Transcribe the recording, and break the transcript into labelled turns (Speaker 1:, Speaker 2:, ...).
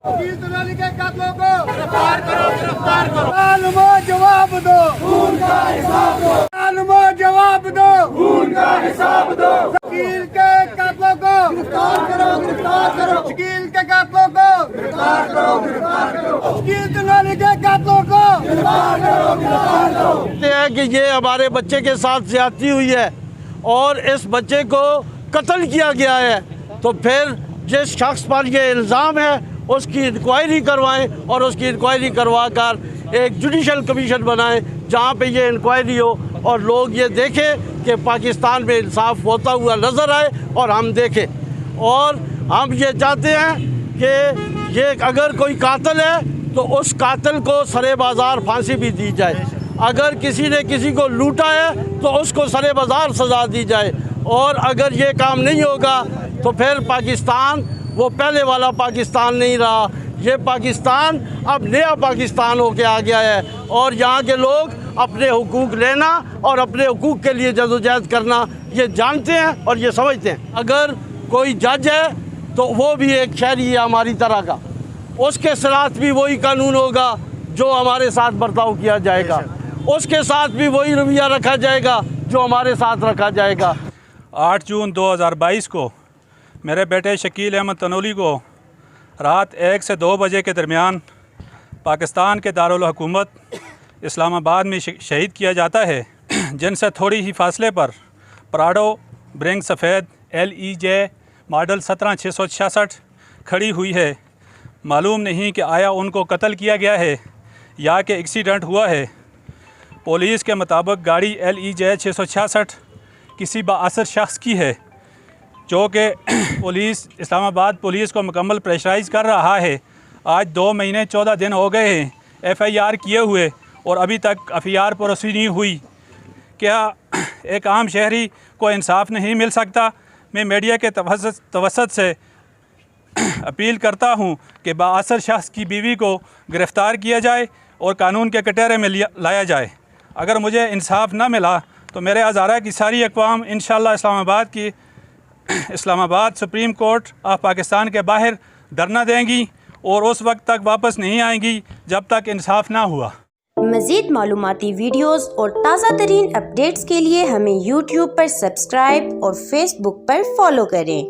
Speaker 1: وکیل دلالی کے قاتلوں کو گرفتار کرو، گرفتار کرو، عالمو جواب دو، خون کا حساب دو، عالمو جواب دو، خون کا حساب دو، وکیل کے قاتلوں کو گرفتار کرو، گرفتار کرو، وکیل کے قاتلوں کو گرفتار کرو، گرفتار کرو، وکیل دلالی کے قاتلوں کو گرفتار کرو، گرفتار کرو۔
Speaker 2: کہتے ہیں کہ یہ ہمارے بچے کے ساتھ زیادتی ہوئی ہے اور اس بچے کو قتل کیا گیا ہے، تو پھر جس شخص پر یہ الزام ہے اس کی انکوائری کروائیں اور اس کی انکوائری کروا کر ایک جوڈیشل کمیشن بنائیں جہاں پہ یہ انکوائری ہو اور لوگ یہ دیکھیں کہ پاکستان میں انصاف ہوتا ہوا نظر آئے اور ہم دیکھیں۔ اور ہم یہ چاہتے ہیں کہ یہ اگر کوئی قاتل ہے تو اس قاتل کو سرے بازار پھانسی بھی دی جائے، اگر کسی نے کسی کو لوٹا ہے تو اس کو سرے بازار سزا دی جائے، اور اگر یہ کام نہیں ہوگا تو پھر پاکستان وہ پہلے والا پاکستان نہیں رہا، یہ پاکستان اب نیا پاکستان ہو کے آ گیا ہے، اور یہاں کے لوگ اپنے حقوق لینا اور اپنے حقوق کے لیے جدوجہد کرنا یہ جانتے ہیں اور یہ سمجھتے ہیں۔ اگر کوئی جج ہے تو وہ بھی ایک شہری ہے ہماری طرح کا، اس کے ساتھ بھی وہی قانون ہوگا جو ہمارے ساتھ برتاؤ کیا جائے گا، اس کے ساتھ بھی وہی رویہ رکھا جائے گا جو ہمارے ساتھ رکھا جائے گا۔
Speaker 3: 8 جون 2022 کو میرے بیٹے شکیل احمد تنولی کو رات 1 سے 2 بجے کے درمیان پاکستان کے دارالحکومت اسلام آباد میں شہید کیا جاتا ہے، جن سے تھوڑی ہی فاصلے پر پراڈو برنگ سفید LEJ ماڈل 17666 کھڑی ہوئی ہے۔ معلوم نہیں کہ آیا ان کو قتل کیا گیا ہے یا کہ ایکسیڈنٹ ہوا ہے۔ پولیس کے مطابق گاڑی LEJ 666 کسی بااثر شخص کی ہے، جو کہ اسلام آباد پولیس کو مکمل پریشرائز کر رہا ہے۔ آج 2 مہینے 14 دن ہو گئے ہیں FIR کیے ہوئے اور ابھی تک FIR پروسیڈ نہیں ہوئی۔ کیا ایک عام شہری کو انصاف نہیں مل سکتا؟ میں میڈیا کے توسط سے اپیل کرتا ہوں کہ بااثر شخص کی بیوی کو گرفتار کیا جائے اور قانون کے کٹہرے میں لایا جائے۔ اگر مجھے انصاف نہ ملا تو میرے ہزارہ کی ساری اقوام انشاءاللہ اسلام آباد سپریم کورٹ آف پاکستان کے باہر دھرنا دیں گی اور اس وقت تک واپس نہیں آئیں گی جب تک انصاف نہ ہوا۔
Speaker 4: مزید معلوماتی ویڈیوز اور تازہ ترین اپڈیٹس کے لیے ہمیں YouTube پر سبسکرائب اور Facebook پر فالو کریں۔